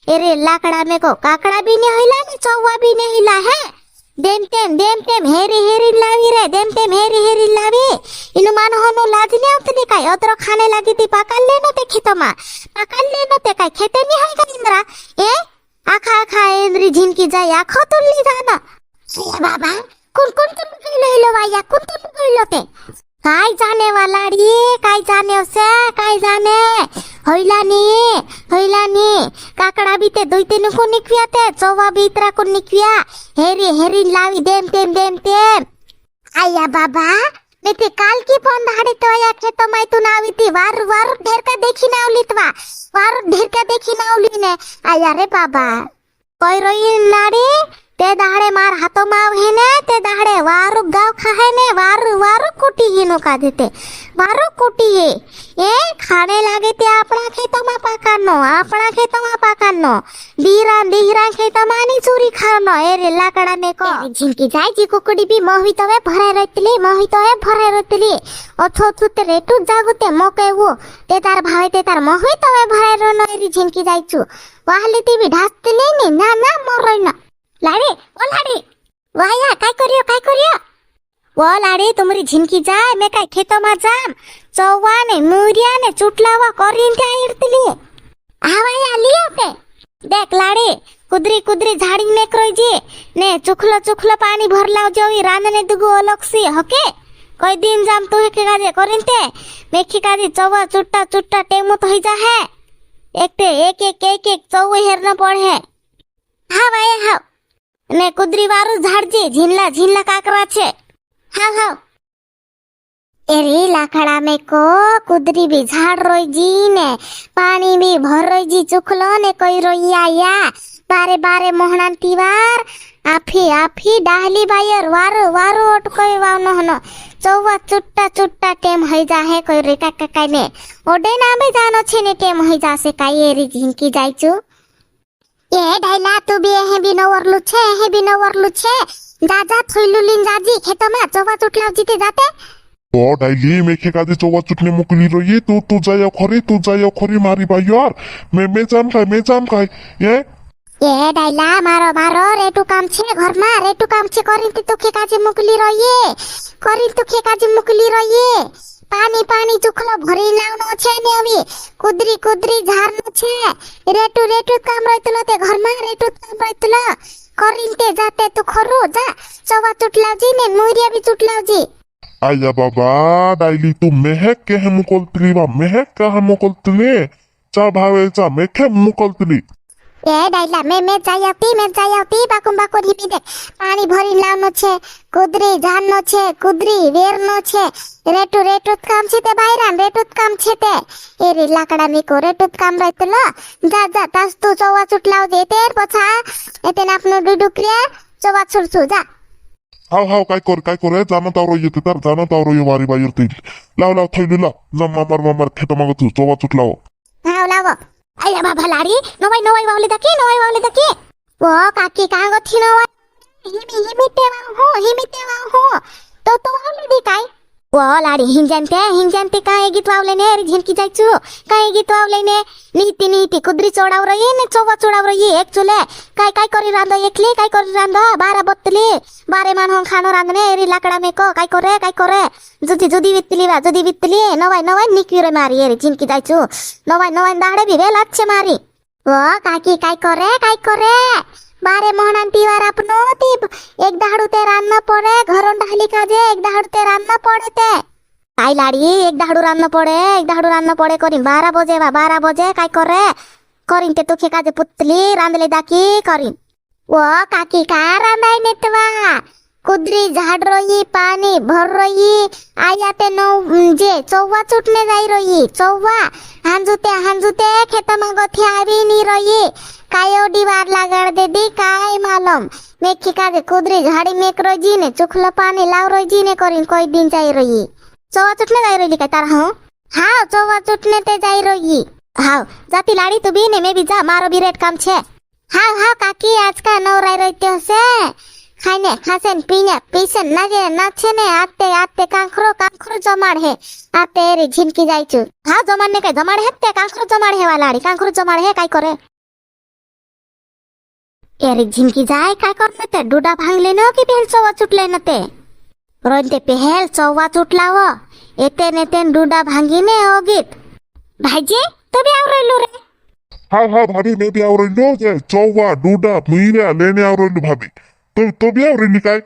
Array Lakra में को काकड़ा भी नहीं हिला ने चौवा भी नहीं हिला है। देम तेम हेरी हेरी लावी रे, देम तेम हेरी लावी। इनु मान होनो लाज नहीं उतनी काय अदरो खाने लगी थी पकड़ लेनो ते खेतमा, पकड़ लेनो ते काय खेते नहीं होगा इंद्रा। ए आखा आखा इंद्री झिनकी जाय आखो तुल्ली जाना। बाबा कुन तुम कहिलो वाया कुन तुम कहिलो ते काय जाने वाला रे, काय जाने उसे, काय जाने होइला नी काकड़ा भी ते दुई तीन को निकविया ते चौवा भी इतरा को निकविया हेरी लावी देम तेम। आया बाबा मैं ते काल की फोन धाड़ी तो आया खेतो मैं तू नावी थी वार ढेर का देखी ना उलितवा वार ढेर का देखी ना उली ने। आया रे बाबा कोई रोई नाड़ी ते दाहड़े मार हाथों माव है ने ते दाहड़े वारु गाव खाए ने वारु कुटी ही नो का देते वारु कुटी है ए खाने लागे ते अपना खेतों में पाकानो दीरा खेतों में नी चूरी खानो। ए रे लाकड़ा में को झिनकी जाय जी कुकड़ी भी मोही तो है भरे रहतली अथो ते रेटू जागुते मोके वो ते तार भावे ते तार मोही तो है भरे रहनो। ए रे झिनकी जायचू वाहले ती भी ढासतली ने ना मोरय ना लाड़ी ओ लाड़ी वाया काय करियो वो लाड़ी तुम्हारी झिनकी जाए मैं काय खेतों में जाम चौवा ने मुरिया ने चुटलावा करीन ते आइरतली आवाया लियो ते देख लाड़ी कुदरी झाड़ी में करोई जी ने चुखलो पानी भर लाव जोई रांदने दुगु अलगसी हके कोई दिन जाम तो है के गाजे करीन ते मेखी काजी चौवा चुट्टा टेमो तो ही जा है एक चौवे हेरना पड़े हाँ वाया हाँ ने कुदरी वारू झाड़जी झीनला काकरा छे हाँ एरी लाकड़ा में को कुदरी भी झाड़ रोई जी ने पानी भी भर रोई जी चुखलो ने कोई रोई आया बारे मोहनान तीवार आफी डाहली बायर वारू अटकोई वानो हनो चौवा चुट्टा टेम होई जा है कोई रे काका ने ओडे नामे जानो छे ने टेम होई जा से काई एरी झिनकी जायचू ए ढाइला तू भी हे बिनो छे जा थुइलुलिन जाजी खेतो में चौवा चुटलाव जीते जाते तो डाइली मेखे काजे चौवा चुटने मुकली रही तू जायो खरी मारी बायार मैं जाम काय ए डाइला मारो रेटू काम छे घर में रेटू काम छे करिन तू खे काजे मुकली रही पानी चुखलो भरी लावनो छे ने अभी कुदरी झारनो छे रेटू काम रहितलो ते घर में रेटू काम रहितलो करिन ते जाते तू खरु जा चौवा चुटलाव जी ने मुरिया भी चुटलाव जी। आया बाबा डाइली तू मेहक के मुकलतली चा भावे चा मेखे मुकलतली ए डाइला मैं जायती बाकुम हिपी दे पानी भरी लावनो छे कुदरी झारनो छे कुदरी वेरनो छे रेटू काम छे ते बायरान रेटू काम छे ते एरी लाकड़ा में को रेटू काम रहितलो जा तास तू चौवा चुटलाव दे तेर पछा एतेन आपनो डुडुक्रिया चौवा चुरसु जा हाव काय कर जानो तावरो ये मारी बायर ती लाव थैलुला जम मार खेतो मागो तू चौवा चुटलाव हाव लाव आया बाबा लाड़ी नवाई वावले दके वो काकी कहाँ गथी नवाई हिमीते हो तो वावले दी काय वो लाड़ी हिंजानते काहे गीत वावले ने रे झिनकी जायचू काहे गीत वावले ने नीति कुदरी चोड़ाव रही ने चौवा चोड़ाव रही एक चुले काय करी रांदो एकली काय करी रांदो बारा बत्तली बारे मान हम खानो रांदने एरी लाकड़ा में को काय करे जुदी बित्तली नवाई निकवी रे मारी एरी झिनकी जायचू नवाई दाहड़े भी वेल अच्छे मारी वो काकी काय करे बारे मोहनान तीवार अपनो ती एक दाहड़ू ते रान्ना पड़े घरों ढाली काजे एक दाहड़ू ते रान्ना पड़े ते काय लाड़ी एक दाहड़ू रान्ना पड़े करिन 12 बजे काय करे करिन ते तुखे काजे पुतली रांदले दाकी करिन वो काकी का रांदाई नेतवा कुदरी झाड़ रही पानी भर रही आया ते नो जे चौवा चुटने जाई रही चौवा हांजुते खेत में गथी आवी नी रही कायो दीवार लगाड़ दे दी काय मालूम मेखी काजे कुदरी झाड़ी मेक रही ने चुखलो पानी लाव रही ने करिन कोई दिन जाई रही चौवा चुटने जाई रही काय तार हाँ चौवा चुटने ते जाई रही हाँ जाती लाड़ी तू भी ने मैं भी जा मारो भी रेट काम छे हाँ काकी आज का नवराई रहते हसे खाने खासेन पीसन नाचे ने आते कांखरो जमाड़ है आते रे झिनकी जायचू हाँ जमाड़ ने काय जमाड़ है ते कांखरो जमाड़ है वालाड़ी कांखरो जमाड़ है काय करे। एरे झिमकी जाय काय करत ते डुडा भांगले न की पेहल चौवा चुटले न ते रोन ते पेहल चौवा चुटलाव येते नेते डुडा भांगीने ओगीत भाईजी तुम्ही आवरलो रे हाँ भाभी मैं भी आवरलो जे चौवा डूडा मीरा लेने आवरलो भाभी तो भी आवरली काय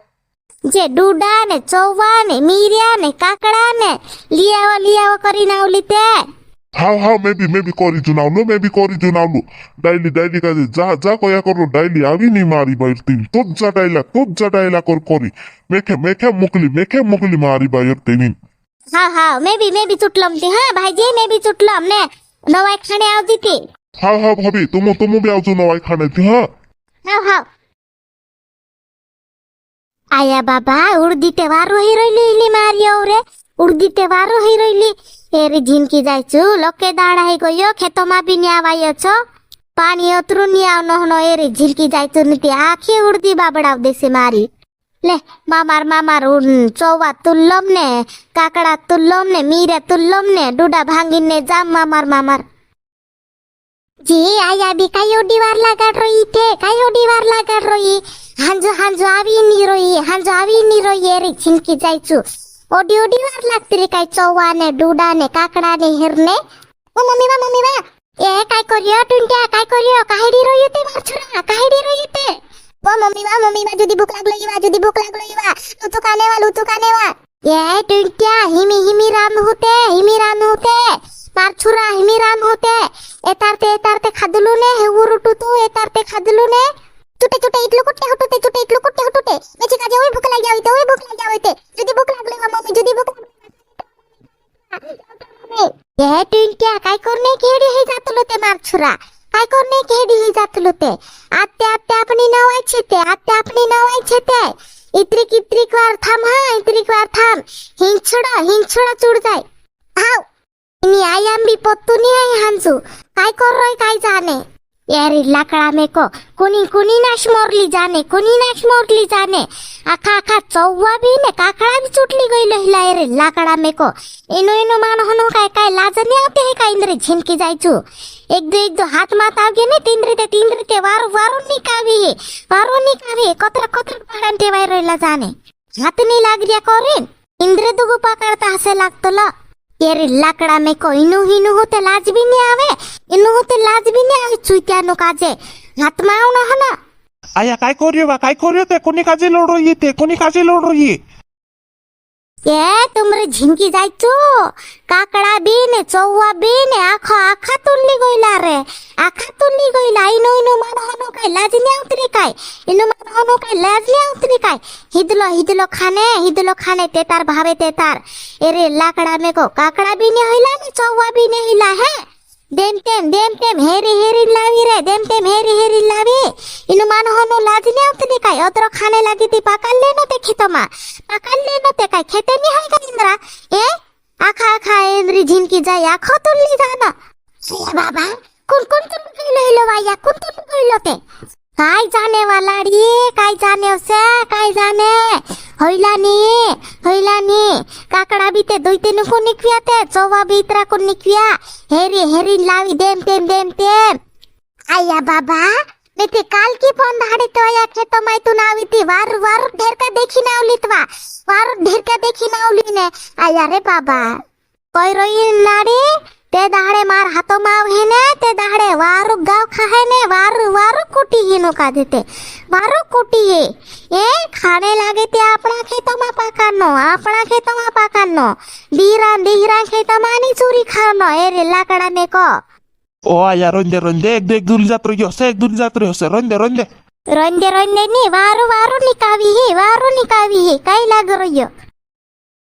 जे डुडा ने चौवा ने मीरिया ने काकड़ा ने लियाव करी नावली ते हाँ मैं भी करी जुनावलो मैं भी करी जुनावलो डायली का जा कोया करो डायली आवी नहीं मारी बायर तीन तोच जा डायला कर करी मेखे मुकली मारी बायर तीन हाँ मैं भी चुटलम थी हाँ भाईजी मैं भी चुटलम ने नवाई खाने आवती थी हाँ भाभी तुम भी आवजो नवाई खाने थी हाँ आया बाबा उर्दी तेवारो ही रहिली मारियो रे उर्दी तेवारो ही रहिली एरी झिनकी जायछु लोके दाडा ही गयो खेतोमा बी न्यावायो छ पानी अतरु न्याव नहनो एरी झिनकी जायछु निति आखी उर्दी बाबडाव देसे मारी ले मामार चौवा तुल्लम ने काकड़ा तुल्लम ने मीरे तुल्लम ने डुडा भांगिन ने जाम मामार जी आया बी कायो दीवार लगाड रही थे कायो दीवार लगाड रही हांजो आवी नी रोई एरी झिनकी जायछु ओडी वार लागती रे काय चौवा ने डुडा ने काकड़ा ने हिरने ओ मम्मी वा ए काय करियो टुंट्या काय करियो काहेडी रोई ते मार छोरा काहेडी रोई ते ओ मम्मी वा जुदी भूख लागलोई वा लुतु काने वा ए टुंट्या हिमी राम होते मार छोरा हिमी राम होते एतारते खादलू ने हेवुरुटू तू एतारते खादलू ने चुटे इतलो कुट्टे हटुते मेची काजे ओय भूख लागी आवते जुदी भूख लागली वा मम्मी जुदी भूख लागली ए टुंट्या काय करने केडी हे जातलो ते मार छोरा काय करने केडी हे जातलो ते आत्या आपनी नवायचे ते इत्रिक वार थांब हिंचड़ा चुड़ जाय आव इनी आयाम भी पत्तू नहीं है हांसू काय कर रही काय जाने यारी लाकड़ा में को कुनी नाश मोरली जाने आखा चौवा भी ने काकड़ा भी चुटली गई लहिला रे लाकड़ा में को इनो मान हनो काय लाजनी आते है काय इंद्रे झिनकी जायछु एक दो हाथ मात आवगे ने तीन रीते वारो निकावी कतरा पहाड़न टेवाय रहला जाने हाथ नहीं लाग रिया करेन इंद्रे दुगु पकड़ता हसे लागतला एरे लाकड़ा में को इनु होते लाज भी नहीं आवे चुईत्यानो काजे हाथ माव न हना आया काय करियो ते कोणी काजे लोड रही ए तुमरे झिनकी जायचो काकड़ा भी ने चौवा भी ने आखा तुल्ली गइला इनो मान हनो काय लाज नहीं आवतरी काय हिदलो खाने तेतार भावे तेतार एरे लाकड़ा में को काकड़ा भी नहीं हिला ने चौवा भी नहीं हिला है देम तेम हेरी लावी इनो मान हनो लाज नहीं आवतरी काय अतरो खाने लागी ती पाकल लेनो ते खेतमा काय खेते नहीं है का इंद्रा ए आखा इंद्री झिनकी जाय आखो तुल्ली जाना ए बाबा कोण कइलो वाया कोण कइलो ते काय जाने वाला रे काय जाने होइला नी काकड़ा भी ते दोइते नु को निकविया ते चौवा भी इतरा को निकविया हेरी लावी देम तेम आया बाबा ने ते काल की फोन धाडे तो या खेतो माय तू नावी ती वार ढेर का देखी नावली ने आया रे बाबा कोई रोई नाडी ते दाहडे मार हातो माव है ने ते दाहडे वारु गाव खाहे ने वारु कुटी हिनो का देते वारु कुटी है ए खाने लागे ते आपणा खेतोमा पाकानो दीरा खेतोमा नी चूरी खानो ए रे लाकड़ा में को ओ आया रोंदे एक दूर जात रही होसे रोंदे नी वारु निकावी है काय लाग रहियो